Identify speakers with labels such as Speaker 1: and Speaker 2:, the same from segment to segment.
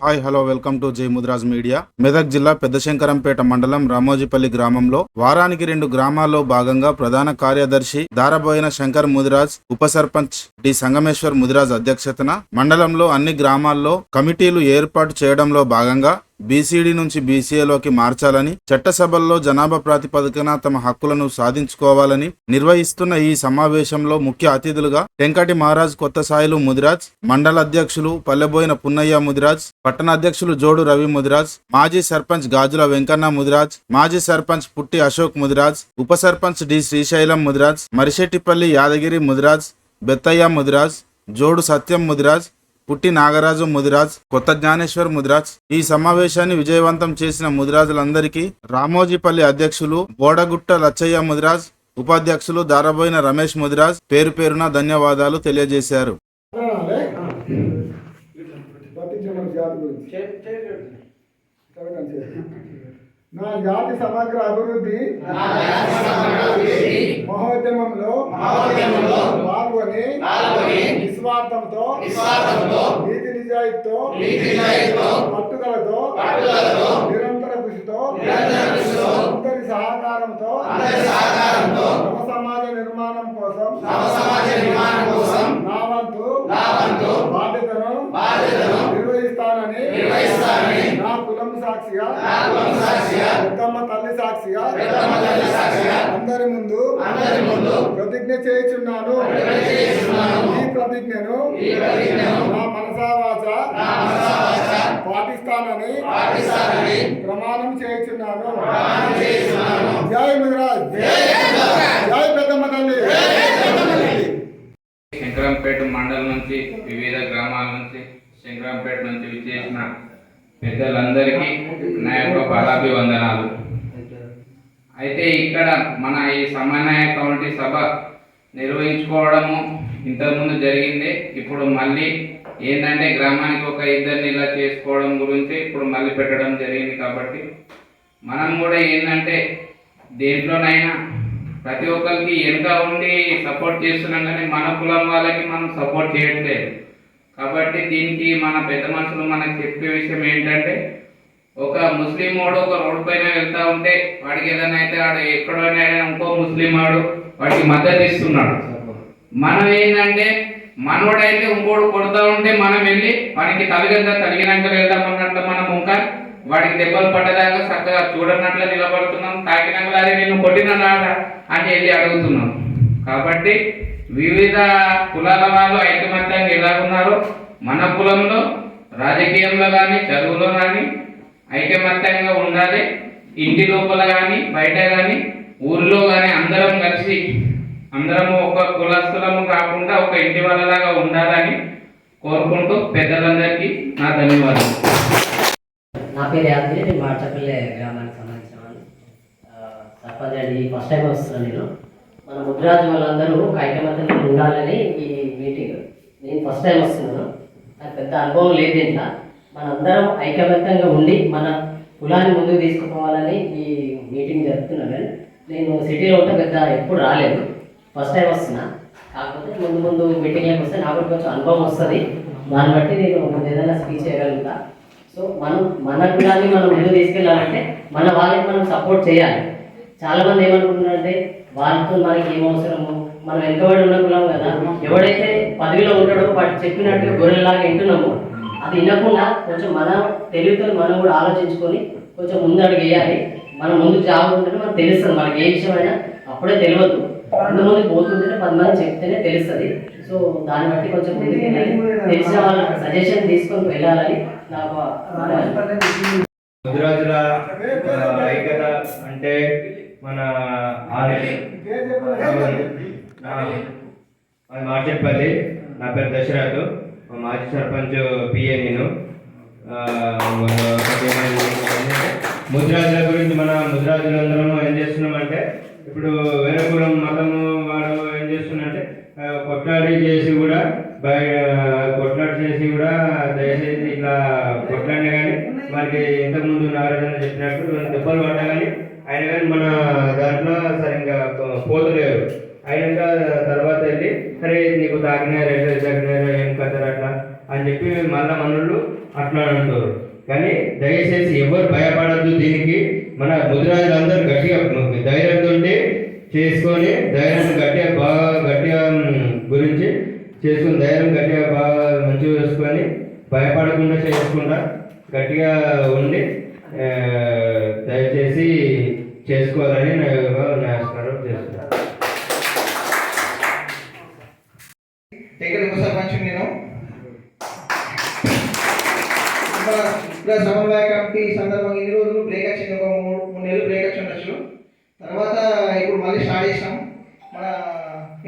Speaker 1: Hi hello welcome to జై Mudiraj media. Medak జిల్లా పెద్దశంకరంపేట మండలం రామోజీపల్లి గ్రామంలో వారానికి 2 గ్రామాల్లో భాగంగా ప్రధాన కార్యదర్శి దారబోయిన శంకర్ ముదిరాజ్, ఉప సర్పంచ్ డి సంగమేశ్వర్ ముదిరాజ్ అధ్యక్షతన మండలంలో అన్ని గ్రామాల్లో కమిటీలు ఏర్పాటు చేయడంలో భాగంగా బీసీడీ నుంచి బీసీఏలోకి మార్చాలని, చట్టసభల్లో జనాభా ప్రాతిపదికన తమ హక్కులను సాధించుకోవాలని నిర్వహిస్తున్న ఈ సమావేశంలో ముఖ్య అతిథులుగా టెంకటి మహారాజ్ కొత్తసాయిలు ముదిరాజ్, మండల అధ్యక్షులు పల్లెబోయిన పున్నయ్య ముదిరాజ్, పట్టణ అధ్యక్షులు జోడు రవి ముదిరాజ్, మాజీ సర్పంచ్ గాజుల వెంకన్న ముదిరాజ్, మాజీ సర్పంచ్ పుట్టి అశోక్ ముదిరాజ్, ఉప సర్పంచ్ డి శ్రీశైలం ముదిరాజ్, మరిశెట్టిపల్లి యాదగిరి ముదిరాజ్, బెత్తయ్య ముదిరాజ్, జోడు సత్యం ముదిరాజ్, పుట్టి నాగరాజు ముదిరాజ్, కొత్త జ్ఞానేశ్వర్ ముదిరాజ్. ఈ సమావేశాన్ని విజయవంతం చేసిన ముదిరాజులందరికీ రామోజీపల్లి అధ్యక్షులు బోడగుట్ట లచ్చయ్య ముదిరాజ్, ఉపాధ్యక్షులు దారబోయిన రమేష్ ముదిరాజ్ పేరు పేరున ధన్యవాదాలు తెలియజేశారు.
Speaker 2: నా జాతి సమగ్ర అభివృద్ధి మహోద్యమంలో పాల్గొని నిస్వార్థంతో నీతి నిజాయితీతో పట్టుదలతో నిరంతర కృషితో అందరి సహకారంతో నవ సమాజ నిర్మాణం కోసం నా వంతు బాధ్యతను నిర్వహిస్తానని నా కులం సాక్షిగా పెద్దమ్మ తల్లి సాక్షిగా అందరి ముందు ప్రతిజ్ఞ చేయుచున్నాను. ఈ ప్రతిజ్ఞను నా మనసా వాచ పాటిస్తానని ప్రమాణం చేయుచున్నాను. జై ముదిరాజ్, జై పెద్దమ్మ తల్లి.
Speaker 3: శంకరంపేట మండలం నుంచి వివిధ గ్రామాల నుంచి శంకరంపేట నుంచి విచ్చేసిన పెద్దలందరికీ నా యొక్క పాదాభివందనాలు. అయితే ఇక్కడ మన ఈ సమన్వయ కమిటీ సభ నిర్వహించుకోవడము ఇంతకుముందు జరిగింది. ఇప్పుడు మళ్ళీ ఏంటంటే గ్రామానికి ఒక ఇద్దరిని ఇలా చేసుకోవడం గురించి ఇప్పుడు మళ్ళీ పెట్టడం జరిగింది. కాబట్టి మనం కూడా ఏంటంటే దేంట్లోనైనా ప్రతి ఒక్కరికి వెనుక ఉండి సపోర్ట్ చేస్తున్నాం, కానీ మన కులం వాళ్ళకి మనం సపోర్ట్ చేయట్లేదు. కాబట్టి దీనికి మన పెద్ద మనుషులు మనకు చెప్పే విషయం ఏంటంటే, ఒక ముస్లిం వాడు ఒక రోడ్డు పైన వెళ్తూ ఉంటే వాడికి ఏదైనా అయితే వాడు ఎక్కడైనా ఇంకో ముస్లిం వాడు వాడికి మద్దతు ఇస్తున్నాడు. మనం ఏంటంటే మనోడైతే ఇంకోడు కొడుతూ ఉంటే మనం వెళ్ళి వాడికి తలిగినాక వెళ్దామన్నట్లు మనం ఇంకా వాడికి దెబ్బలు పడ్డదాకా చక్కగా చూడనట్లు నిలబడుతున్నాం. తాకినాక అదే నేను కొట్టినా అని వెళ్ళి అడుగుతున్నాం. కాబట్టి వివిధ కులాల వాళ్ళు ఐకమత్యంగా ఎలా ఉన్నారో మన కులంలో రాజకీయంలో కానీ చదువులో కానీ ఐకమత్యంగా ఉండాలి. ఇంటి లోపల కానీ బయట కానీ ఊర్లో కానీ అందరం కలిసి అందరము ఒక కులస్తులము కాకుండా ఒక ఇంటి వాళ్ళలాగా ఉండాలని కోరుకుంటూ పెద్దలందరికీ నా ధన్యవాదాలు.
Speaker 4: నా పేరు యాదగిరి, నేను మార్చపల్లి గ్రామానికి సంబంధించిన వాళ్ళు. సర్పంచ్ అండి, ఫస్ట్ టైం వస్తున్నాను నేను. మన ముద్రాజు వాళ్ళందరూ ఐకమత్యంగా ఉండాలని ఈ మీటింగ్ నేను ఫస్ట్ టైం వస్తున్నాను. నాకు పెద్ద అనుభవం లేదు దీంట్లో. మనందరం ఐకమత్యంగా ఉండి మన కులాన్ని ముందుకు తీసుకుపోవాలని ఈ మీటింగ్ జరుపుతున్నాను. నేను సిటీలో ఉంటే పెద్ద ఎప్పుడు రాలేదు, ఫస్ట్ టైం వస్తున్నా. కాకపోతే ముందు ముందు మీటింగ్లకు వస్తే నాకు కొంచెం అనుభవం వస్తుంది. దాన్ని బట్టి నేను ఏదైనా స్పీచ్ చేయగలుగుతా. సో మన కులాన్ని మనం ముందు తీసుకెళ్ళాలంటే మన వాళ్ళకి మనం సపోర్ట్ చేయాలి. చాలామంది ఏమనుకుంటున్నారంటే వాళ్ళతో మనకి ఏం అవసరము, మనం వెనుకబడి ఉన్న కులం కదా, ఎవడైతే పదవిలో ఉంటాడో వాడు చెప్పినట్టుగా గొర్రెలాగా వింటున్నామో అది వినకుండా కొంచెం మన తెలివితో మనం కూడా ఆలోచించుకొని కొంచెం ముందు అడుగు వేయాలి. మనం ముందుకు జాగ్రత్త మనకు తెలుస్తుంది. మనకి ఏ విషయమైనా అప్పుడే తెలియదు, ముందు పోతుంటేనే 10 మంది చెప్తేనే తెలుస్తుంది. సో దాన్ని బట్టి కొంచెం ముందుకు వెళ్ళాలి, తెలిసిన వాళ్ళ సజెషన్ తీసుకొని వెళ్ళాలని నాకు.
Speaker 5: ముదిరాజుల ఐక్యత అంటే మన మార్చెట్పల్లి. నా పేరు దశరథ్, మాజీ సర్పంచ్ పిఏ. నేను ముదిరాజుల గురించి మన ముదిరాజులందరం ఏం చేస్తున్నామంటే, ఇప్పుడు వేరే కులం మతము వాడు ఏం చేస్తున్నారంటే కొట్లాడి చేసి కూడా దయచేసి ఇట్లా కొట్లాడినా కానీ మనకి ఇంతకుముందు నారాయణ చెప్పినట్టు 2 దెబ్బలు పడ్డా కానీ ఆయన కానీ మన దాంట్లో సరిగ్గా పోతలేరు. అయినాక తర్వాత వెళ్ళి సరే నీకు తాకినా రైల్వే తాకినా ఏం కథరు అట్లా అని చెప్పి మళ్ళీ మనోళ్ళు అట్లా అంటారు. కానీ దయచేసి ఎవరు భయపడద్దు. దీనికి మన ముదిరాజులందరూ గట్టిగా ధైర్యంతో చేసుకొని ధైర్యం గట్టిగా బాగా గట్టిగా గురించి చేసుకుని ధైర్యం గట్టిగా బాగా మంచిగా చేసుకొని భయపడకుండా చేసుకుంటా గట్టిగా ఉండి దయచేసి చేసుకోవాలని నమస్కారం చేస్తున్నాను.
Speaker 6: సర్పంచ్ నేను సమన్వయ కమిటీ సందర్భంగా ఇన్ని రోజులు బ్రేక్ వచ్చింది, ఒక 3 నెలలు బ్రేక్ వచ్చి ఉండొచ్చు. తర్వాత ఇప్పుడు మళ్ళీ స్టార్ట్ చేసాం. మన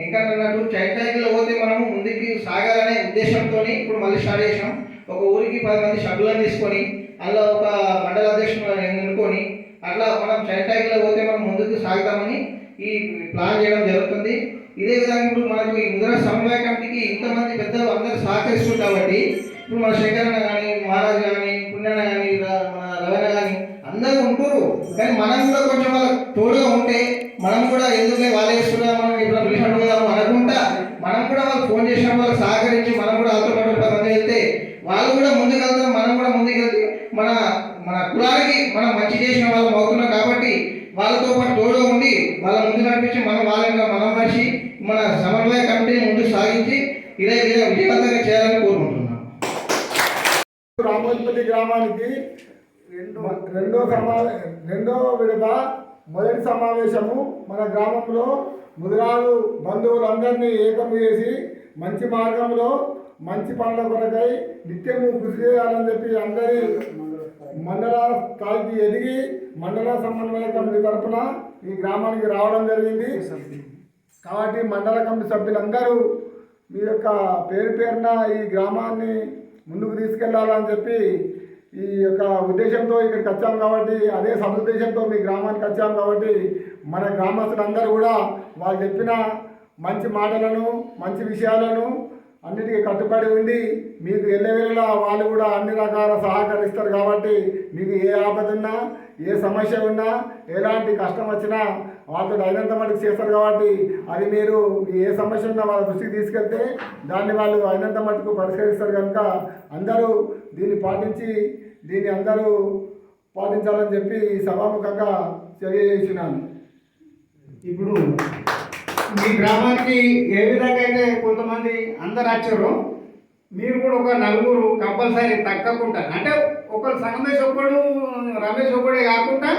Speaker 6: ఇంకా అన్నట్టు చైతన్యంలో పోతే మనము ముందుకు సాగాలనే ఉద్దేశంతో ఇప్పుడు మళ్ళీ స్టార్ట్ చేసాం. ఒక ఊరికి 10 మంది సభ్యులను తీసుకొని అందులో ఒక మండల అధ్యక్షులను ఎన్నుకొని అట్లా మనం చైతన్యంలో పోతే మనం ముందుకు సాగుతామని ఈ ప్లాన్ చేయడం జరుగుతుంది. ఇదే విధంగా ఇప్పుడు మనకు ఈ ముద్ర సమన్వయ కమిటీకి ఇంతమంది పెద్దలు అందరూ సహకరిస్తుంది కాబట్టి ఇప్పుడు మన శంకరన్న కానీ మహారాజ్ కానీ పుణ్యన్న కానీ మన రవణ కానీ అందరూ ఉంటారు. కానీ మనం కూడా కొంచెం వాళ్ళకి తోడుగా ఉంటే మనం కూడా ఎందుకంటే వాళ్ళే చేస్తున్నా మనం ఇప్పుడు పిలిచినట్టు కదా అనుకుంటా మనం కూడా వాళ్ళు ఫోన్ చేసిన వాళ్ళకి సహకరించి మనం కూడా వాళ్ళతో పాటు 10 మంది వెళ్తే వాళ్ళు కూడా ముందుకు వెళ్తాం, మనం కూడా ముందుకు వెళ్తే మన మన కులానికి మనం మంచి చేసిన వాళ్ళం అవుతున్నాం. కాబట్టి వాళ్ళతో పాటు తోడుగా ఉండి వాళ్ళ ముందు నడిపించి మనం వాళ్ళని మనం కలిసి మన సమన్వయ కమిటీని ముందుకు సాగించి ఇదే విజయవంతంగా చేయాలని కోరుకుంటున్నాం.
Speaker 2: రామోజీపల్లి గ్రామానికి రెండో విడత మొదటి సమావేశము మన గ్రామంలో ముదిరాజు బంధువులందరినీ ఏకం చేసి మంచి మార్గంలో మంచి పనుల కొరకై నిత్యము కృషి చేయాలని చెప్పి అందరి మండల స్థాయికి ఎదిగి మండల సమన్వయ కమిటీ తరఫున ఈ గ్రామానికి రావడం జరిగింది. కాబట్టి మండల కమిటీ సభ్యులందరూ మీ యొక్క పేరున ఈ గ్రామాన్ని ముందుకు తీసుకెళ్లాలని చెప్పి ఈ యొక్క ఉద్దేశంతో ఇక్కడికి వచ్చాం. కాబట్టి అదే సదుద్దేశంతో మీ గ్రామానికి వచ్చాం. కాబట్టి మన గ్రామస్తులందరూ కూడా వాళ్ళు చెప్పిన మంచి మాటలను మంచి విషయాలను అన్నిటికీ కట్టుబడి ఉండి మీకు ఎల్లవేళలా వాళ్ళు కూడా అన్ని రకాల సహకరిస్తారు. కాబట్టి మీకు ఏ ఆపద ఉన్నా ఏ సమస్య ఉన్నా ఎలాంటి కష్టం వచ్చినా వాళ్ళతో అయినంత మటుకు చేస్తారు. కాబట్టి అది మీరు ఏ సమస్య ఉన్నా వాళ్ళ దృష్టికి తీసుకెళ్తే దాన్ని వాళ్ళు అయినంత మటుకు పరిష్కరిస్తారు. కనుక అందరూ దీన్ని పాటించి దీన్ని అందరూ పాటించాలని చెప్పి సభాముఖంగా తెలియజేస్తున్నాను.
Speaker 7: ఇప్పుడు మీ గ్రామానికి ఏ విధంగా అయితే కొంతమంది అందరు వచ్చారో మీరు కూడా ఒక 4 కంపల్సరీ తగ్గకుండా, అంటే ఒకరు సంగమేష్ ఒకడు రమేష్ ఒకడే కాకుండా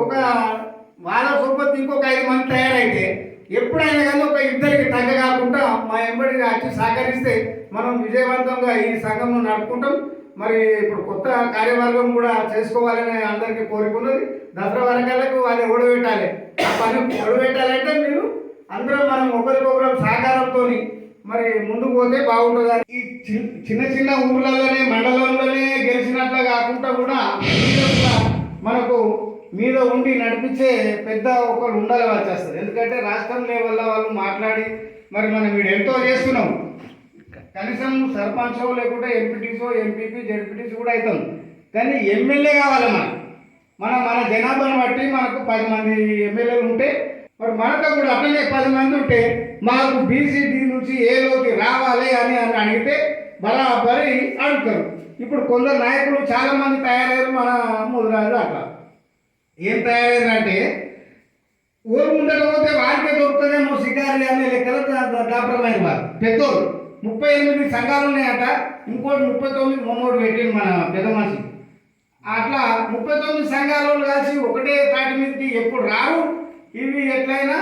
Speaker 7: ఒక వాళ్ళ సొప్పతి ఇంకొక 5 మంది తయారైతే ఎప్పుడైనా కానీ ఒక ఇద్దరికి తగ్గ కాకుండా మా ఎంబడిగా వచ్చి సహకరిస్తే మనం విజయవంతంగా ఈ సంఘం నడుపుకుంటాం. మరి ఇప్పుడు కొత్త కార్యవర్గం కూడా చేసుకోవాలని అందరికీ కోరుకున్నది. దసరా వరకలకు అది ఓడబెట్టాలి. ఆ పని ఓడబెట్టాలంటే మీరు అందరం మనం ఒకరికొకరు సహకారంతో మరి ముందుకు పోతే బాగుంటుంది. ఈ చిన్న చిన్న ఊర్లలోనే మండలంలోనే గెలిచినట్లు కాకుండా కూడా మనకు మీద ఉండి నడిపించే పెద్ద ఒకరు ఉండాలి వచ్చేస్తారు. ఎందుకంటే రాష్ట్రం లెవెల్లో వాళ్ళు మాట్లాడి మరి మనం వీడు ఎంతో చేస్తున్నాం. కనీసం సర్పంచ్ లేకుంటే ఎంపీటీసో ఎంపీపీ జడ్పీటీసీ కూడా అవుతాం. కానీ ఎమ్మెల్యే కావాలి మన జనాభాను బట్టి మనకు 10 మంది ఎమ్మెల్యేలు ఉంటే మరి మనతో కూడా అట్లనే 10 మంది ఉంటే మాకు బీసీడీ నుంచి ఏలోకి రావాలి అని అడిగితే బరాబరి అడుగుతారు. ఇప్పుడు కొందరు నాయకులు చాలామంది తయారయ్యారు మన ముదిరాజు. అట్లా ఏం తయారయ్యారంటే ఊరు ముందర పోతే వారికే దొరుకుతుందేమో షికారి అనే లెక్కలు దాపరమైన వారు పెద్దోళ్ళు. 38 సంఘాలు ఉన్నాయట. ఇంకోటి 39 మొన్నోడు పెట్టింది మన పెద్ద మనిషి. అట్లా 39 సంఘాలు కలిసి ఒకటే తాటి మీదకి ఎప్పుడు రారు. ఇవి ఎట్లయినా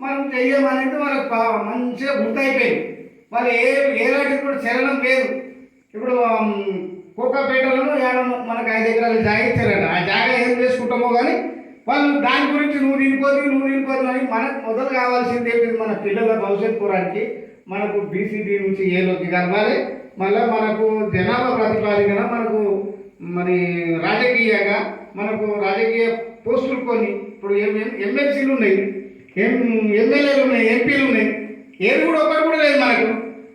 Speaker 7: మనం చెయ్యమనేది వాళ్ళకి మంచిగా గుర్తయిపోయింది. వాళ్ళు ఏలాంటి కూడా చలనం లేదు. ఇప్పుడు కోకాపేటలను మనకు 5 ఎకరాలు జాగా ఇచ్చారట. ఆ జాగా ఏం చేసుకుంటామో కానీ వాళ్ళు దాని గురించి నువ్వు నిలిపోదు అని మనకు మొదలు కావాల్సింది ఏంటి, మన పిల్లల భవిష్యత్ పురానికి మనకు బీసీడీ నుంచి ఏలోకి కలవాలి. మళ్ళీ మనకు జనాభా ప్రతిపాదికన మనకు మరి రాజకీయంగా మనకు రాజకీయ పోస్టులు కొన్ని ఇప్పుడు ఎమ్మెల్సీలు ఉన్నాయి, ఎమ్మెల్యేలు ఉన్నాయి, ఎంపీలు ఉన్నాయి. ఏది కూడా ఒకటి కూడా లేదు మనకు.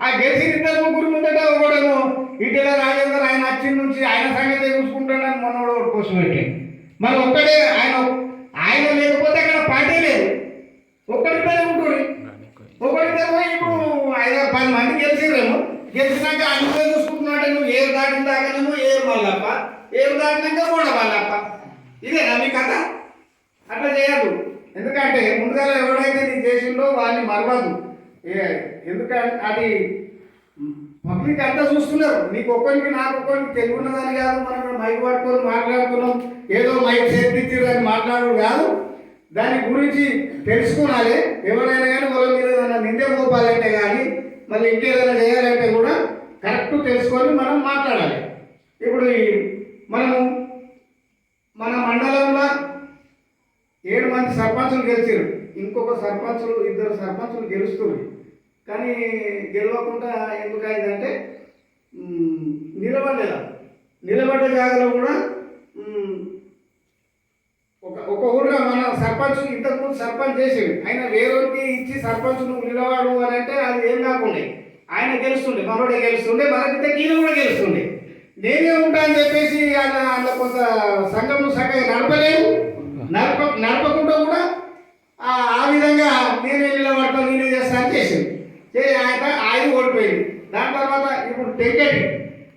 Speaker 7: ఆ గెలిచిన 2-3 ముందట ఒకడేమో ఈటెల రాజేందర్ ఆయన వచ్చిన నుంచి ఆయన సంగతి చూసుకుంటాడని మొన్నోడు ఒకటి పోస్ట్ పెట్టాడు. మరి ఒక్కడే ఆయన లేకపోతే అక్కడ పార్టీ లేదు. ఒక్కడితేనే ఉంటుంది. ఒకటితో ఇప్పుడు 5-10 మంది గెలిచిరేమో గెలిచినాక అన్ని చూసుకుంటున్నాడు. నువ్వు ఏరు దాటిన దాకానేమో ఏరు మల్లప్ప, ఏరు దాటినాక కూడా మల్లప్ప. ఇదేనా మీ కథ? అట్లా చేయదు. ఎందుకంటే ముందుగా ఎవడైతే నీకు చేసిండో వాడిని మరవద్దు. ఎందుకంటే అది పబ్లిక్ అంతా చూస్తున్నారు. నీకు ఒక్కరికి నాకు ఒక్కరికి తెలివి ఉన్నదని కాదు. మనం మైక్ పట్టుకొని మాట్లాడుతున్నాం, ఏదో మైక్ చేతిచ్చారు అని మాట్లాడు కాదు. దాని గురించి తెలుసుకోవాలి. ఎవరైనా కానీ వాళ్ళ మీద ఏదైనా నిందే మోపాలంటే కానీ మళ్ళీ ఇంకేదైనా చేయాలంటే కూడా కరెక్ట్ తెలుసుకొని మనం మాట్లాడాలి. ఇప్పుడు మనము మన మండలంలో 7 మంది సర్పంచులు గెలిచారు. ఇంకొక సర్పంచులు 2 సర్పంచులు గెలుస్తారు. కానీ గెలవకుండా ఎందుకు అయిందంటే నిలబడ్డ జాగాలో కూడా ఒక ఊళ్ళో మన సర్పంచ్ ఇంతకుముందు సర్పంచ్ చేసేవి ఆయన వేరేకి ఇచ్చి సర్పంచ్ నువ్వు నిలవాడు అని అంటే అది ఏం కాకుండా ఆయన గెలుస్తుండే, మనోడే గెలుస్తుండే, మనకింత ఈయన కూడా గెలుస్తుండే. నేనే ఉంటా అని చెప్పేసి అందులో కొంత సంఘం సగం నడపలేదు. నడపకుండా కూడా ఆ విధంగా నేనే నిలబడతాను, నేనే చేస్తా అని చేసింది. ఆయన ఓడిపోయింది. దాని తర్వాత ఇప్పుడు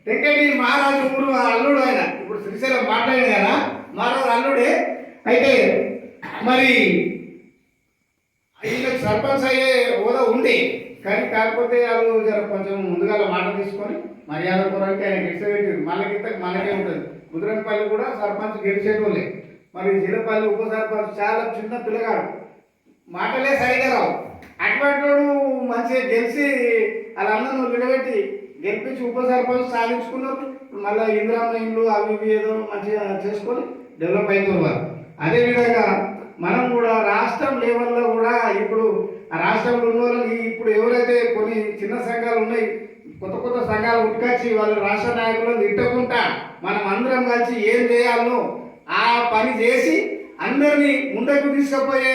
Speaker 7: టెంకటి మహారాజు ఊరు అల్లుడు ఆయన. ఇప్పుడు శ్రీశైలం మాట్లాడింది కదా, మహారాజు అల్లుడే. అయితే మరి వీళ్ళకి సర్పంచ్ అయ్యే హోదా ఉంది. కానీ కాకపోతే వాళ్ళు కొంచెం ముందుగా మాట తీసుకొని మర్యాద పూర్వక ఆయన గెలిచేపెట్టారు. మనకే ఉంటుంది. కుదురంపల్లి కూడా సర్పంచ్ గెలిచేటోళ్ళే. మరి జీలపల్లి ఉప సర్పంచ్ చాలా చిన్న పిల్లగాడు, మాటలే సరిగా రావు. అటువంటి వాడు మంచిగా గెలిచి వాళ్ళ అన్నను నిలబెట్టి గెలిపించి ఉప సర్పంచ్ సాధించుకున్నారు. మళ్ళీ ఇందిరామ ఇండ్లు అవి ఇవి ఏదో మంచిగా చేసుకొని డెవలప్ అవుతున్నారు. అదేవిధంగా మనం కూడా రాష్ట్రం లెవెల్లో కూడా ఇప్పుడు ఆ రాష్ట్రంలో ఉన్న వాళ్ళని ఇప్పుడు ఎవరైతే కొన్ని చిన్న సంఘాలు ఉన్నాయి, కొత్త సంఘాలు ఉట్టుకొచ్చి వాళ్ళు రాష్ట్ర నాయకులను తిట్టకుండా మనం అందరం కలిసి ఏం చేయాలో ఆ పని చేసి అందరినీ ముందుకు తీసుకుపోయే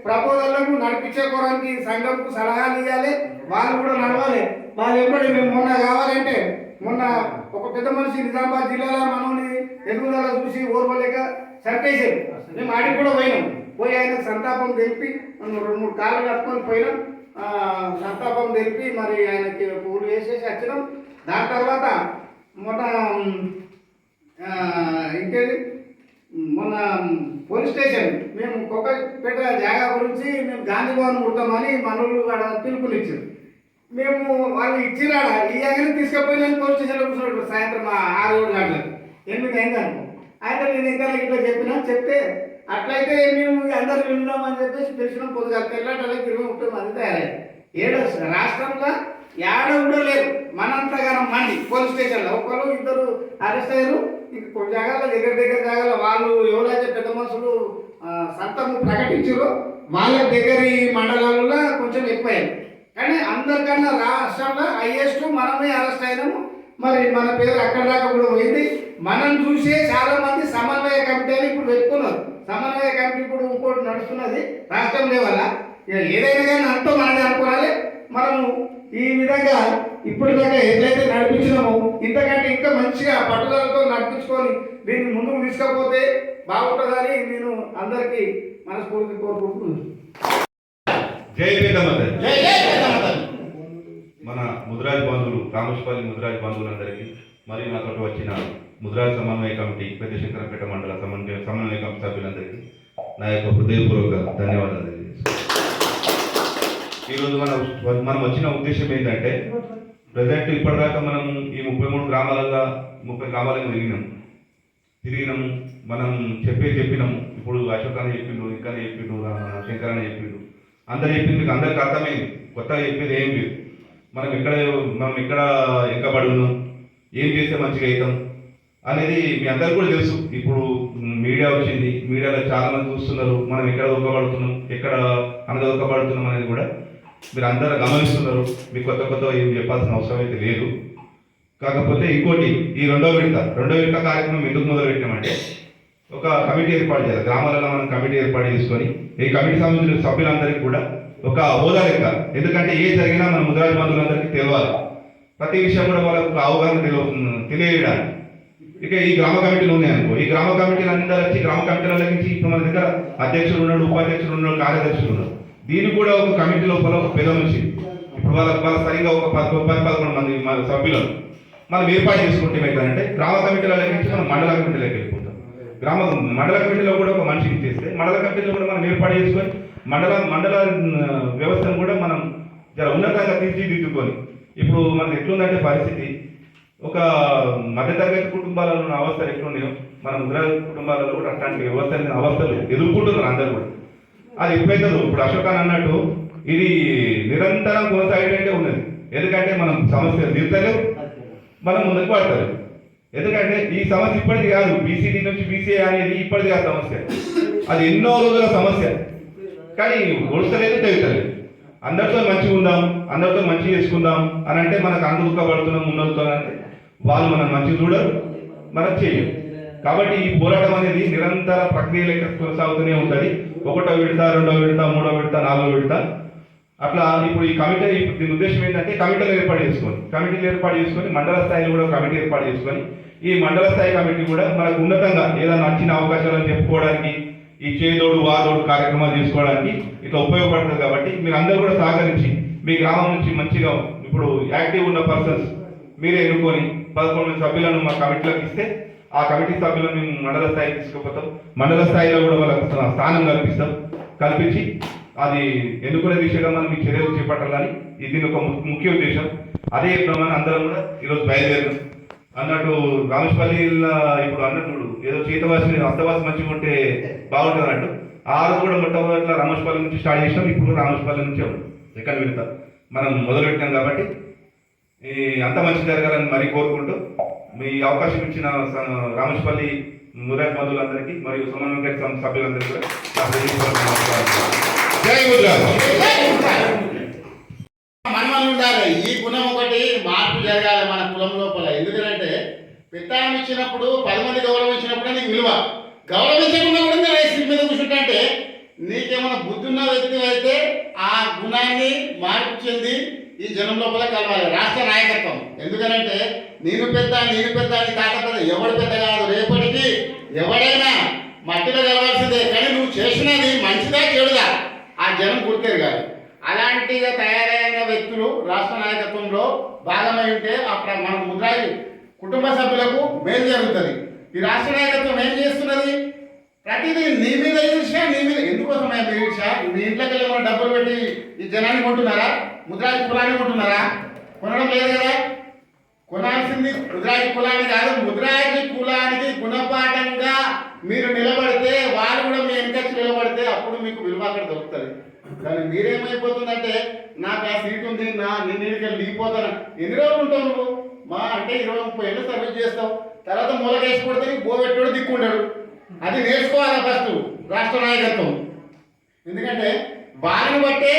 Speaker 7: ప్రపోజల్లకు నడిపించుకోవడానికి సంఘంకు సలహాలు ఇవ్వాలి. వాళ్ళు కూడా నడవాలి. వాళ్ళు ఎప్పటి మేము మొన్న కావాలంటే మొన్న ఒక పెద్ద మనిషి నిజామాబాద్ జిల్లాలో మనల్ని ఎదుగుదల చూసి ఓర్వలేక సర్కేసారు. మేము ఆడికి కూడా పోయినాం. పోయి ఆయన సంతాపం తెలిపి 2-3 కాళ్ళు కట్టుకొని పోయినాం. సంతాపం తెలిపి మరి ఆయనకి పూలు వేసేసి వచ్చినాం. దాని తర్వాత మొన్న ఇంకేది మొన్న పోలీస్ స్టేషన్ మేము కొక్కపేట జాగా గురించి మేము గాంధీ భవన్ ముడతామని మనోళ్ళు పిలుపునిచ్చారు. మేము వాళ్ళు ఇచ్చిరాడ ఇయ్యగానే తీసుకుపోయిన పోలీస్ స్టేషన్లో కూర్చున్నాడు. సాయంత్రం 6-7 గంటలకు 8 అయిందనుకో. అయితే నేను ఇంకా ఇట్లా చెప్పినా చెప్తే అట్లయితే మేము అందరు విన్నామని చెప్పేసి పిలిచినాం. పొద్దుగా తెల్లటలకి 20-30 మంది తయారయ్యారు. రాష్ట్రంలో ఏడ కూడా లేదు మనంతగానం మంది పోలీస్ స్టేషన్లో. 1-2 అరెస్ట్ అయ్యారు. ఇంక కొన్ని జాగాలో దగ్గర జాగాలో వాళ్ళు ఎవరైతే పెద్ద మనుషులు సంతము ప్రకటించారో వాళ్ళ దగ్గర ఈ మండలాలలో కొంచెం ఎక్కువయ్యారు. కానీ అందరికన్నా రాష్ట్రంలో హైయెస్ట్ మనమే అరెస్ట్ అయినాము. మరి మన పేరు అక్కడ దాకా కూడా పోయింది. మనం చూసే చాలా మంది సమన్వయ కమిటీ అని ఇప్పుడు పెట్టుకున్నారు. సమన్వయ కమిటీ ఇప్పుడు ఇంకోటి నడుస్తున్నది రాష్ట్రం లెవెల్. ఏదైనా కానీ అంతా మనదే అనుకోవాలి. మనము ఈ విధంగా ఇప్పటిదాకా ఏదైతే నడిపించినామో ఇంతకంటే ఇంకా మంచిగా పట్టుదలతో నడిపించుకొని దీన్ని ముందుకు తీసుకపోతే బాగుంటుందని నేను అందరికీ మనస్ఫూర్తి కోరుకుంటున్నాను.
Speaker 8: జై పెద్దమ్మ. మన ముదిరాజ్ బంధువులు రామేశ్వరి ముదిరాజ్ బంధువులందరికీ మరియు నాతో వచ్చిన ముదిరాజ్ సమన్వయ కమిటీ పెద్దశంకరంపేట మండల సమన్వయ కమిటీ సభ్యులందరికీ నా యొక్క హృదయపూర్వక ధన్యవాదాలు తెలియజేస్తున్నాను. ఈరోజు మనం వచ్చిన ఉద్దేశం ఏంటంటే ప్రజెంట్ ఇప్పటిదాకా మనం ఈ 33 గ్రామాలలో 30 గ్రామాలకు తిరిగినాము. మనం చెప్పినాము. ఇప్పుడు అశోక్ అని చెప్పిండు, ఇంకా చెప్పిండు, శంకర్ అని చెప్పిండు, అందరు చెప్పింది మీకు అందరికి అర్థమైంది. కొత్తగా చెప్పేది ఏం లేదు. మనం ఎక్కడ ఎంకబడి ఉన్నాం, ఏం చేస్తే మంచిగా అవుతాం అనేది మీ అందరికి కూడా తెలుసు. ఇప్పుడు మీడియా వచ్చింది, మీడియాలో చాలా మంది చూస్తున్నారు. మనం ఎక్కడ దొక్కబడుతున్నాం, ఎక్కడ అనదొక్కబడుతున్నాం అనేది కూడా మీరు అందరూ గమనిస్తున్నారు. మీకు కొత్త ఏం చెప్పాల్సిన అవసరం అయితే లేదు. కాకపోతే ఇంకోటి, ఈ రెండో విడత కార్యక్రమం ఎందుకు మొదలు పెట్టినామంటే ఒక కమిటీ ఏర్పాటు చేయాలి. గ్రామాలలో మనం కమిటీ ఏర్పాటు చేసుకొని ఈ కమిటీ సంబంధించిన సభ్యులందరికీ కూడా ఒక హోదా లెక్క. ఎందుకంటే ఏ జరిగినా మన ముదిరాజ్ బంధువులందరికీ తెలియాలి. ప్రతి విషయం కూడా వాళ్ళకు అవగాహన తెలియడానికి. ఇక ఈ గ్రామ కమిటీలు ఉన్నాయనుకో, ఈ గ్రామ కమిటీలు అందరూ వచ్చి గ్రామ కమిటీల నుంచి ఇప్పుడు మన దగ్గర అధ్యక్షుడు ఉన్నాడు, ఉపాధ్యక్షుడు ఉన్నాడు, కార్యదర్శులు ఉన్నాడు. దీనికి కూడా ఒక కమిటీ లోపల ఒక పెద్ద మనిషి, ఇప్పుడు ఇప్పుడు వాళ్ళ సరిగ్గా ఒక 10-11 మంది మన సభ్యులను మనం ఏర్పాటు చేసుకుంటే ఏమవుతుందంటే గ్రామ కమిటీల నుంచి మనం మండల కమిటీలోకి వెళ్ళిపోతాం. మండల కమిటీలో కూడా ఒక మనిషిని చేస్తే మండల కమిటీలో కూడా మనం ఏర్పాటు చేసుకొని మండల వ్యవస్థను కూడా మనం జర ఉన్నతంగా తీర్చిదిద్దుకొని, ఇప్పుడు మనకి ఎట్లుందంటే పరిస్థితి, ఒక మధ్యతరగతి కుటుంబాలలో ఉన్న అవస్థలు ఎట్లున్నాయో మన ముద్రాజు కుటుంబాలలో కూడా అట్లాంటి అవస్థలు ఎదుర్కొంటున్నారు అందరూ కూడా. అది ఎప్పుడైతుందో ఇప్పుడు అశోకాన్ అన్నట్టు ఇది నిరంతరం కొనసాగేటట్టే ఉన్నది. ఎందుకంటే మనం సమస్యలు తీర్చలేవు, మనం ముందుకు పడతారు. ఎందుకంటే ఈ సమస్య ఇప్పటిది కాదు, బీసీడీ నుంచి బీసీఏ అనేది ఇప్పటిది కాదు సమస్య, అది ఎన్నో రోజుల సమస్య. కానీ ఒడుస్తలేదు, తెగుతలేదు. అందరితో మంచిగా ఉందాం, అందరితో మంచిగా చేసుకుందాం అని అంటే మనకు అందుకబడుతున్నాం ముందుతో అంటే వాళ్ళు మనం మంచి చూడరు, మనం చేయరు. కాబట్టి ఈ పోరాటం అనేది నిరంతర ప్రక్రియ లెక్క కొనసాగుతూనే ఉంటుంది. 1వ విడత, 2వ విడత, 3వ విడత, 4వ విడత అట్లా. ఇప్పుడు ఈ కమిటీ, ఇప్పుడు దీని ఉద్దేశం ఏంటంటే కమిటీలు ఏర్పాటు చేసుకొని మండల స్థాయిలో కూడా కమిటీ ఏర్పాటు చేసుకొని ఈ మండల స్థాయి కమిటీ కూడా మనకు ఉన్నతంగా ఏదైనా నచ్చిన అవకాశాలను చెప్పుకోవడానికి, ఈ చేదోడు వాదోడు కార్యక్రమాలు చేసుకోవడానికి ఇట్లా ఉపయోగపడుతుంది. కాబట్టి మీరు అందరూ కూడా సహకరించి మీ గ్రామం నుంచి మంచిగా ఇప్పుడు యాక్టివ్ ఉన్న పర్సన్స్ మీరే ఎన్నుకొని 11 సభ్యులను మా కమిటీలోకి ఇస్తే ఆ కమిటీ సభ్యులను మేము మండల స్థాయికి తీసుకుపోతాం. మండల స్థాయిలో కూడా వాళ్ళకి స్థానం కల్పించి అది ఎన్నుకునే దిశగా మనం ఈ చర్యలు చేపట్టాలని దీని ఒక ముఖ్య ఉద్దేశం. అదే ప్రమాణం అందరం కూడా ఈరోజు బయలుదేరాం అన్నట్టు. రామేశ్వల్లిలో ఇప్పుడు అన్నట్టు ఏదో చేతవాసి హస్తవాసి మంచిగా ఉంటే బాగుంటుంది అన్నట్టు. ఆ రోజు కూడా మొట్టమొదటి రామేశ్వల్లి నుంచి స్టార్ట్ చేసినాం. ఇప్పుడు రామేశ్వల్లి నుంచి ఎక్కడ విడతా మనం మొదలుపెట్టాం. కాబట్టి అంత మంచి జరగాలని మరీ కోరుకుంటూ మీ అవకాశం ఇచ్చిన రామేశ్వల్లి మురారి బంధువులందరికీ మరియు సమన్వయ సభ్యులందరికీ కూడా జై ముద్రాజ్.
Speaker 2: మనమని ఉండాలి. ఈ గుణం ఒకటి మార్పు జరగాలి మన కులం లోపల. ఎందుకంటే పెత్తానం ఇచ్చినప్పుడు 10 మంది గౌరవించినప్పుడు నీకు విలువ, గౌరవించకుండా కూడా నేను రైస్ మీద కూర్చుంటే నీకేమైనా బుద్ధి ఉన్న వ్యక్తి అయితే ఆ గుణాన్ని మార్పు చెంది ఈ జనం లోపల కలవాలి రాష్ట్ర నాయకత్వం. ఎందుకనంటే నేను పెద్ద అని కాకపోతే ఎవడు పెద్ద కాదు. రేపటికి ఎవడైనా మట్టిలో కలవాల్సిందే. కానీ నువ్వు చేసినది మంచిదా చెడుదా ఆ జనం గుర్తేరు కాదు. అలాంటిగా తయారైన వ్యక్తులు రాష్ట్ర నాయకత్వంలో భాగమై ఉంటే మన ముద్రాయి కుటుంబ సభ్యులకు మేలు జరుగుతుంది. ఈ రాష్ట్ర నాయకత్వం ఏం చేస్తున్నది? ప్రతిదీ నీ మీద ఈర్ష్య, నీ మీద ఎందుకోసం ఈర్ష్య? మీ ఇంట్లోకి వెళ్ళి మనం డబ్బులు పెట్టి ఈ జనాన్ని కొంటున్నారా? ముద్రాయి కులాన్ని కొంటున్నారా? కొనడం లేదు కదా. కొనాల్సింది ముద్రాయి కులాన్ని కాదు, ముద్రాయి కులానికి గుణపాఠంగా మీరు నిలబడితే వాళ్ళు కూడా మీ వెనకచ్చి నిలబడితే అప్పుడు మీకు విలువ అక్కడ దొరుకుతుంది. కానీ మీరేమైపోతుందంటే నాకు ఆ సీట్ ఉంది, నిన్నీడికి దిగిపోతాను. ఎన్ని రోజులు ఉంటావు నువ్వు? మా అంటే 20-30 ఏళ్ళు సర్వీస్ చేస్తావు, తర్వాత మూలకేసి కొడితే బోబెట్టోడు దిక్కుంటాడు. అది నేర్చుకోవాలి ఫస్ట్ రాష్ట్ర నాయకత్వం. ఎందుకంటే వాళ్ళని బట్టే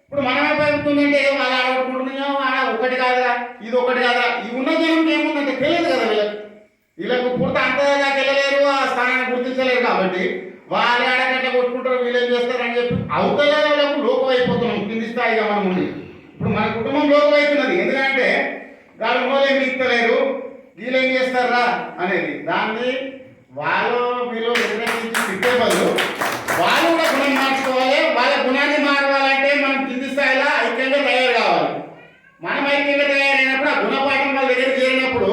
Speaker 2: ఇప్పుడు మనం ఏమైపోతుందంటే వాళ్ళు ఆడుకుంటున్నాం, ఒకటి కాదురా ఇది ఒకటి కాదురా. ఈ ఉన్న జనంకి ఏముందంటే తెలియదు కదా వీళ్ళకు పూర్తి అంతదాకా వెళ్ళలేరు, ఆ స్థానాన్ని గుర్తించలేరు. కాబట్టి వాళ్ళు ఆడగట్ల కొట్టుకుంటారు, వీళ్ళు ఏం చేస్తారు అని చెప్పి అవతల వాళ్ళకు లోకం అయిపోతున్నాం కింది స్థాయిగా మనం ఉంది. ఇప్పుడు మన కుటుంబం లోకం అవుతున్నది. ఎందుకంటే వాళ్ళు మూలేం మిగతలేరు, వీళ్ళు ఏం చేస్తారా అనేది దాన్ని వాళ్ళు వీళ్ళు నిర్ణయించి తిట్టే బదులు వాళ్ళు కూడా గుణం మార్చుకోవాలి. వాళ్ళ గుణాన్ని మారవాలంటే మనం కింది స్థాయిలో ఐక్యంగా తయారు కావాలి. మనం ఐక్యంగా తయారైనప్పుడు ఆ గుణపాఠం వాళ్ళ దగ్గర చేరినప్పుడు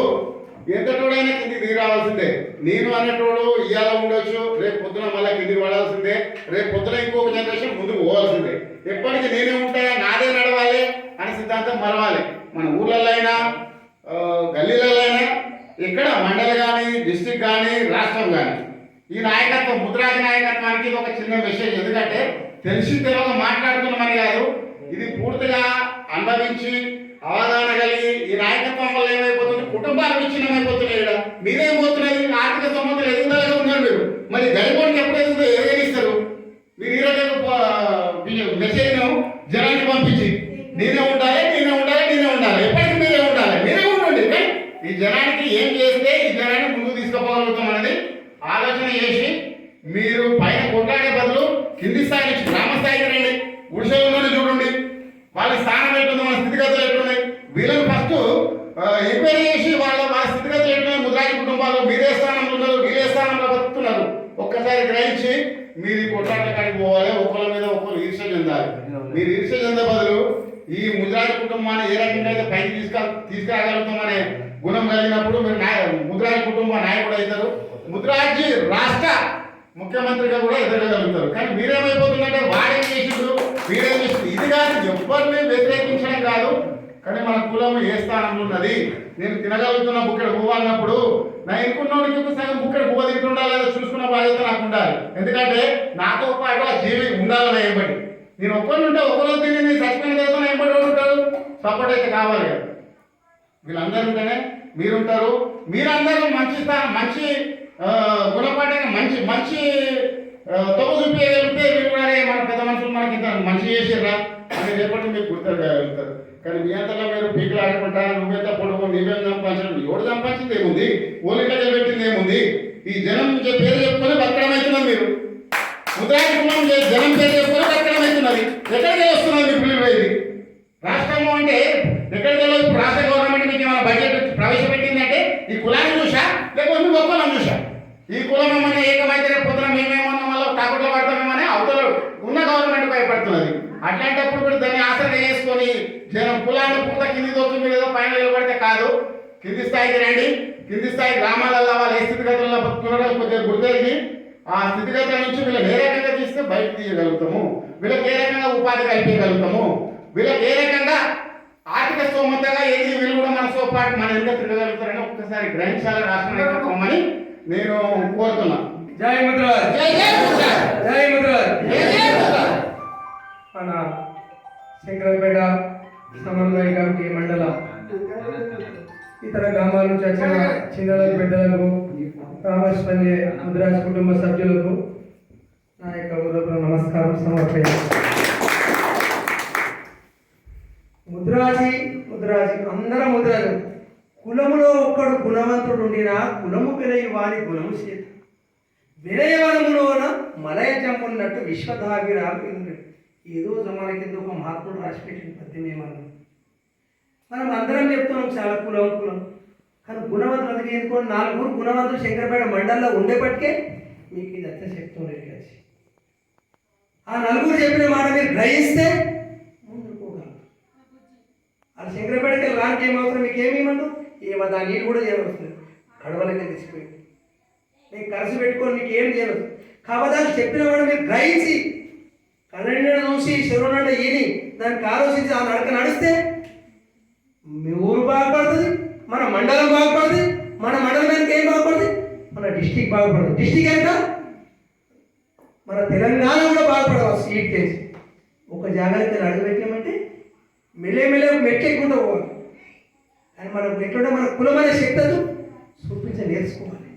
Speaker 2: ఎంతటోడైనా కిందికి దిగి రావాల్సిందే. నేను అనేటోడు ఇవాళ ఉండొచ్చు, రేపు పొద్దున మళ్ళీ కిందికి పడాల్సిందే, రేపు పొద్దున ఇంకొక జనరేషన్ ముందుకు పోవాల్సిందే. ఎప్పటికీ నేనే ఉంటా, నాదే నడవాలి అనే సిద్ధాంతం మరవాలి. మన ఊర్లలో అయినా గల్లీలలో అయినా ఎక్కడ మండలి కానీ డిస్టిక్ కానీ రాష్ట్రం కానీ ఈ నాయకత్వం ముద్రాజి నాయకత్వానికి ఇది ఒక చిన్న మెసేజ్. ఎందుకంటే తెలిసి తెలియక మాట్లాడుతున్నామని కాదు, ఇది పూర్తిగా అనుభవించి అవగాహన కలిగి ఈ నాయకత్వం వల్ల ఏమైపోతుంది, కుటుంబాలు విచ్ఛిన్నమైపోతున్నాయి. ఇక్కడ మీరేమైపోతున్నది ఆర్థిక సంబంధాలు ఎదుగుదలగా ఉన్నారు. మీరు మరి గడిపోడికి ఎప్పుడు ఎదుగనిస్తారు? మీరు ఈరోజు మెసేజ్ను జనానికి పంపించి నేనే ఉండాలి ఎప్పటికీ మీరే ఉండండి. కానీ ఈ జనానికి ఏం చేస్తే ఈ జనాన్ని ముందుకు తీసుకుపోగలుగుతాం అనేది ఆలోచన చేసి మీరు పైన కొట్లాడే బదులు కింది స్థాయి నుంచి గ్రామ స్థాయికి రండి. గుడిసెల్లోనే చూడండి వాళ్ళ స్థానం ఎట్లుంది, మన స్థితిగతులు ఎట్లున్నాయి. వీళ్ళని ఫస్ట్ ఎంక్వైరీ చేసి వాళ్ళ స్థితిగతులు ఎట్లున్నాయి. ముద్రాయి కుటుంబాలు మీరే స్థానంలో ఉన్నారు, వీరే స్థానంలో బతుకుతున్నారు. ఒక్కసారి గ్రహించి మీరు ఈ కొట్లాటల కాడికి పోవాలి. ఒకళ్ళ మీద ఒకరు ఈర్ష్య చెందాలి. మీరు ఈర్ష్య చెందే బదులు ఈ ముద్రాజు కుటుంబాన్ని ఏ రకంగా అయితే పైకి తీసుకురాగలుగుతామనే గుణం కలిగినప్పుడు మీరు ముద్రాజు కుటుంబ నాయకుడు అవుతారు, ముద్రాజీ రాష్ట్ర ముఖ్యమంత్రిగా కూడా ఎదగలుగుతారు. కానీ మీరేమైపోతుందంటే వాడేం చేసిండు వీడేం చేసిండు ఇది కాదు, ఎవరిని వ్యతిరేకించడం కాదు. కానీ మన కులం ఏ స్థానంలో ఉన్నది, నేను తినగలుగుతున్న బుక్కడి పువ్వు అన్నప్పుడు నా ఎన్నుకున్నోడికి ఒక సగం బుక్కడి పువ్వు తింటుండాలి లేదా చూసుకున్న బాధ్యత నాకు ఉండాలి. ఎందుకంటే నాతో పాటు ఆ జీవి ఉండాలని ఏబడి నేను ఒక్కరిని ఉంటే ఒకరు తిని నేను చచ్చిపోయిన తర్వాత ఏబడి ఉంటారు, సపోర్ట్ అయితే కావాలి కదా. వీళ్ళందరూ ఉంటేనే మీరుంటారు. మీరందరూ మంచి స్థానం మంచి గుణపాఠంగా మంచి మంచి తప్పు చూపించగలిగితే మీరు కూడా మన పెద్ద మనుషులు మనకి ఇంత మంచి చేసిర్రా అని రేపటి మీకు గుర్తుగలుగుతారు. కానీ మీ అంతలో మీరు పీకులు ఆడుకుంటా నువ్వెంత పొడవు నీవేం సంపాదించడం ఎవడు సంపాదించింది ఏముంది, ఓలికలు పెట్టింది ఏముంది, ఈ జనం పేరు చెప్పుకొని బతకడం అవుతున్నది. మీరు ముద్రాకులం జనం పేరు చెప్పుకొని బతకడం అవుతున్నది. ఎక్కడికి వస్తున్నది మీ పిల్లలు పోయింది రాష్ట్రము అంటే ఎక్కడికి వెళ్ళదు. రాష్ట్ర గవర్నమెంట్ మీకు ఏమైనా బడ్జెట్ ప్రవేశపెట్టిందంటే ఈ కులాన్ని చూసా లేకపోతే నువ్వు ఒక్కలను చూసా. ఈ కులం ఏమన్నా ఏకమైతే పొద్దున మేమేమన్నా మళ్ళీ తాకుట్లో పడతామేమని అవతల ఉన్న గవర్నమెంట్ భయపడుతున్నది. అట్లాంటప్పుడు కూడా దాన్ని ఆసరణ చేసుకొని జనం కులాన్ని పూర్త కింది దోచు మీరు ఏదో పైన నిలబడితే కాదు. కింది స్థాయికి రండి. కింది స్థాయి గ్రామాలలో వాళ్ళు ఏ స్థితిగతుల్లో బతుకున్నారో కొద్దిగా గుర్తెరిగి ఆ స్థితిగతుల నుంచి వీళ్ళకి ఏ రకంగా తీస్తే బయట తీయగలుగుతాము, వీళ్ళకి ఏ రకంగా ఉపాధి కల్పించగలుగుతాము, వీళ్ళకి ఏ రకంగా ఆర్థిక స్తోమతగా ఏది వీళ్ళు కూడా మనతో పాటు మన ఎంత తిరగలుగుతారని ఒక్కసారి గ్రహించాలని రాష్ట్రం నేను కోరుతున్నా.
Speaker 5: జై ముద్రాజ్,
Speaker 2: జై జై ముద్రాజ్,
Speaker 5: జై ముద్రాజ్,
Speaker 2: జై జై ముద్రాజ్.
Speaker 5: మన శంకరంపేట సమన్వయ కమిటీ మండల ఇతర గ్రామాల నుంచి వచ్చిన చిన్నలకు పెద్దలకు రామేశ్వరి ముద్రాజ్ కుటుంబ సభ్యులకు నా యొక్క హృదయపూర్వక నమస్కారం సమర్పిస్తున్నాను. ముద్రాజీ అందరం ముద్రాజు. కులములో ఒక్కడు గుణవంతుడు ఉండినా కులము పెరయి వాని గుణము చేత వినయవనములోన మలయ జంపున్నట్టు విశ్వధాభిరాము. ఏదో మన కింద ఒక మహాత్ముడు రాసిపెట్టిన పద్యం ఏమన్నా మనం అందరం చెప్తున్నాం చాలా కులం కానీ గుణవంతులు అందుకే ఎందుకోండి 4 గుణవంతులు శంకరపేట మండలంలో ఉండేపటికే మీకు ఇది అర్థం చెప్తున్నారు. ఆ 4 చెప్పిన మాట మీరు గ్రహిస్తే అది శంకరపేటకి రానికి ఏమవుతుంది, మీకు ఏమేమంటారు ఏమో దాని నీళ్ళు కూడా చేయవలసింది కడవలకే తీసిపోయింది. మీకు కలిసి పెట్టుకొని మీకు ఏం చేయవచ్చు కాబట్టి చెప్పిన వాడు మీరు గ్రహించి కన్నడ చూసి శివుడు ఈని దానికి ఆలోచించి ఆ నడక నడిస్తే మీ ఊరు బాగుపడుతుంది, మన మండలం బాగుపడుతుంది, మన మండలం వెనక ఏం బాగుపడుతుంది, మన డిస్టిక్ బాగుపడుతుంది. డిస్టిక్ అంటే మన తెలంగాణ కూడా బాగుపడవచ్చు. సీట్ చేసి ఒక జాగ్రత్తలు అడుగుపెట్టామంటే మెల్లమెల్ల మెట్లెక్కుంటూ పోవాలి. అని మనం ఎట్లుంటే మన కులమైన శక్తులు నేర్చుకోవాలి.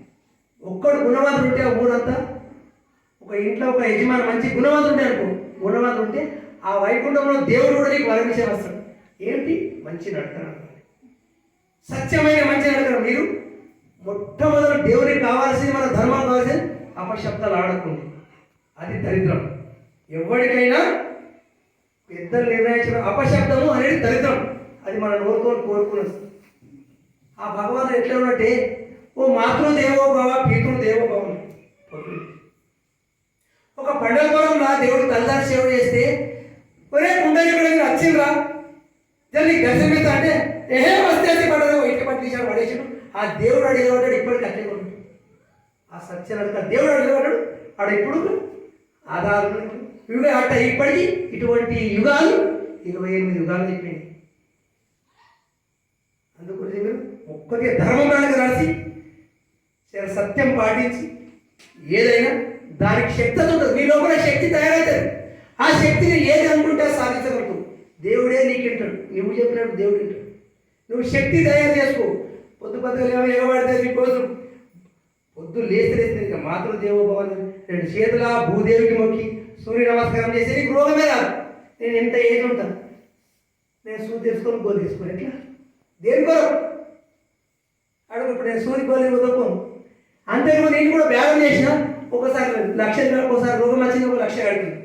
Speaker 5: ఒక్కడు గుణవంతుడు ఉంటే ఆ ఊరంతా ఒక ఇంట్లో ఒక యజమాని మంచి గుణవంతుడు ఉంటే అనుకో, గుణవంతుడు ఉంటే ఆ వైకుంఠంలో దేవుడు కూడా నీకు వరమించే వస్తాడు. ఏంటి మంచి నడకన, సత్యమైన మంచి నడకన. మీరు మొట్టమొదటి దేవునికి కావాల్సింది మన ధర్మం కావాల్సింది అపశబ్దాలు ఆడకుండా, అది దరిద్రం. ఎవరికైనా పెద్దలు నిర్ణయించిన అపశబ్దము అనేది దరిద్రం. అది మన నోరుతో కోరుకున్నది. ఆ భగవానుడు ఎట్లా ఉన్నట్టే ఓ మాతృదేవో భవ పితృదేవో భవ. ఒక పండుగ పొలంలో దేవుడు తల్లిదారి సేవ చేస్తే ఒరే కుండలికుడు వచ్చిండ్రా దాన్ని దర్శనమిస్తా అంటే ఏహే వస్తే పడదు ఇట్లా పట్టించాడు పడేసాడు. ఆ దేవుడు అడిగేవాడు ఇప్పటికి అట్లే కొడు. ఆ సత్యనడుక దేవుడు అడిగేవాడు ఆడు ఇప్పుడు ఆధారం యుగ అట్ట ఇప్పటికీ ఇటువంటి యుగాలు 28 యుగాలు చెప్పింది. అందుగురించి మీరు ఒక్కరికే ధర్మం కనుక రాసి సత్యం పాటించి ఏదైనా దానికి శక్తి ఉంటుంది. మీ లోపల శక్తి తయారవుతుంది. ఆ శక్తిని ఏది అనుకుంటే సాధించగలుగుతావు. దేవుడే నీకు వింటాడు. నువ్వు చెప్పినట్టు దేవుడు వింటాడు. నువ్వు శక్తి తయారు చేసుకో. పొద్దుపద్దులు ఎగబడితే నీకోసం పొద్దు లేచి మాతృదేవోభవన్ 2 చేతుల భూదేవికి మొక్కి సూర్య నమస్కారం చేసి నీకు రోగమే రాదు. నేను ఎంత ఏజ్ ఉంటాను, నేను సూర్య తీసుకొని గోలు తీసుకొని ఎట్లా దేని కొరకు అడుగు. ఇప్పుడు నేను సూర్య గోలు వదలుకోను. అంతేకాదు నేను కూడా బ్యాగం చేసిన ఒకసారి 1,00,000 ఒకసారి రోగం వచ్చింది, 1,00,000 అడిగింది.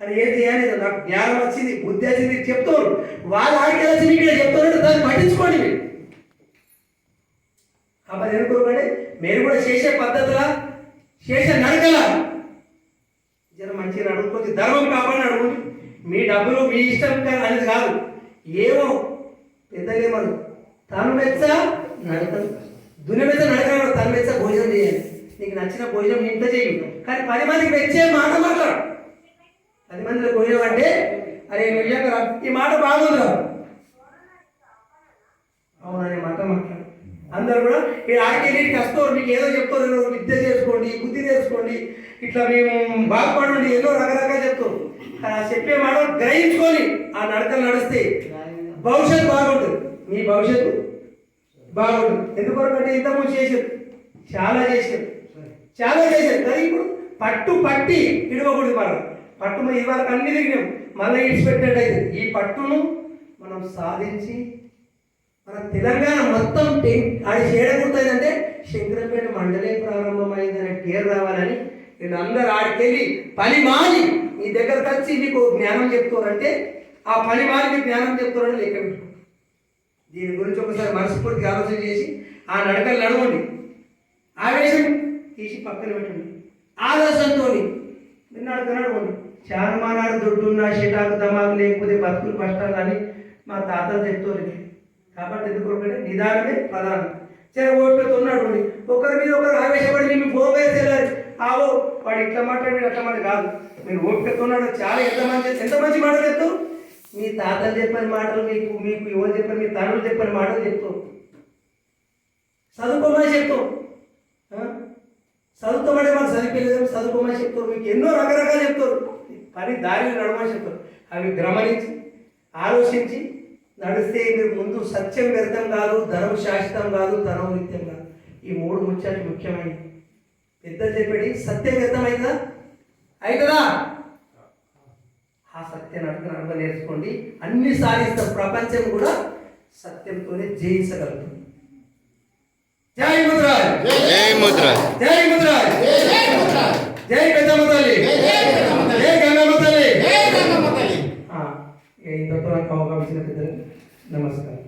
Speaker 5: కానీ ఏం చేయాలి, నాకు జ్ఞానం వచ్చింది, బుద్ధి వచ్చింది చెప్తారు. వాళ్ళు ఆడికి వచ్చి మీకు చెప్తారంటే దాన్ని పట్టించుకోండి. మీరు కాబట్టి ఎందుకోకండి, మీరు కూడా చేసే పద్ధతుల చేసే నడకల జర మంచిగా అడుగుకోవచ్చు. ధర్మం కాపాడని అడుగుతుంది.
Speaker 9: మీ డబ్బులు మీ ఇష్టం అనేది కాదు. ఏమో పెద్దలేమను తను మెచ్చ నడకను, దుని మెచ్చ నడకను, తను మెచ్చ భోజనం చేయాలి. నీకు నచ్చిన భోజనం ఇంత చేయి, కానీ 10 మందికి మెచ్చే మాట మాట్లాడు. 10 మందిలో భోజనం అంటే అరే నిజంగా ఈ మాట బాగుందిరా అవుననే మాట మాట్లాడు. అందరు కూడా ఈ ఆడికి కష్టం మీకు ఏదో చెప్తారు, విద్య చేసుకోండి, బుద్ధి నేర్చుకోండి, ఇట్లా మేము బాగుపడండి, ఎన్నో రకరకాలు చెప్తారు. చెప్పే మాట గ్రహించుకొని ఆ నడకలు నడిస్తే భవిష్యత్తు బాగుంటుంది. మీ భవిష్యత్తు బాగుంటుంది. ఎందుకంటే ఇంతకుముందు చేశారు, చాలా చేశారు. కానీ ఇప్పుడు పట్టి ఇడవకూడదు. మనం పట్టు ఇది వరకు అన్ని తిరిగినాం, మళ్ళీ ఇడిచిపెట్టినట్టయితే ఈ పట్టును మనం సాధించి మన తెలంగాణ మొత్తం అది చేయకూడదంటే శంకరంపేట మండలే ప్రారంభమైందనే పేరు రావాలని వీళ్ళందరూ ఆడికెళ్ళి పని మాని మీ దగ్గరకు వచ్చి మీకు జ్ఞానం చెప్తారంటే ఆ పని మాని మీకు జ్ఞానం చెప్తారని లెక్క పెట్టుకోండి. దీని గురించి ఒకసారి మనస్ఫూర్తిగా ఆలోచన చేసి ఆ నడకలు నడవండి. ఆవేశం తీసి పక్కన పెట్టండి. ఆలోచనతో నడక నడవండి. చాలా మానాడు దొడ్డున్న షిటాకు దమాకు లేకపోతే బతుకులు కష్టాలు అని మా తాతలు చెప్తారు. కాబట్టి ఎందుకంటే నిదానమే ప్రధానం. సరే ఓపికతో ఉన్నాడు, ఒకరి మీద ఒకరు ఆవేశపడి మేము ఫోన్ వేసేయాలి. ఆవో వాడు ఇట్లా మాట్లాడి అట్లా మాట కాదు. మీరు ఓపికతో ఉన్నాడు. చాలా ఎంత మంచి మాటలు చెప్తావు. మీ తాతలు చెప్పని మాటలు మీకు ఎవరు చెప్పని మీ తండ్రులు చెప్పని మాటలు చెప్తావు. చదువుకోమని చెప్తావు. చదువుతామని వాళ్ళు చదివిపోలేదు, చదువుకోమని చెప్తారు. మీకు ఎన్నో రకరకాలు చెప్తారు. పని దారిలో నడవమని చెప్తారు. అవి గమనించి ఆలోచించి నడిస్తే మీరు ముందు సత్యం వ్యర్థం కాదు, ధనం శాశ్వతం కాదు, ధనం నిత్యం కాదు. ఈ 3 ముచ్చట్లు ముఖ్యమైనవి. పెద్దలు చెప్పేది సత్యం వ్యర్థమైందా అవుతుందా? ఆ సత్య నడక నేర్చుకోండి. అన్ని సాధిస్తాం. ప్రపంచం కూడా సత్యంతోనే జయించగలుగుతుంది. జై ముద్రాజ్, జై ముద్రాజ్, జై ముద్రాజ్, జై పెద్దమ్మ తల్లి, జై గంగమ్మ తల్లి. ఇంతతో నాకు అవకాశం ఇచ్చిన పెద్దలు నమస్కారం.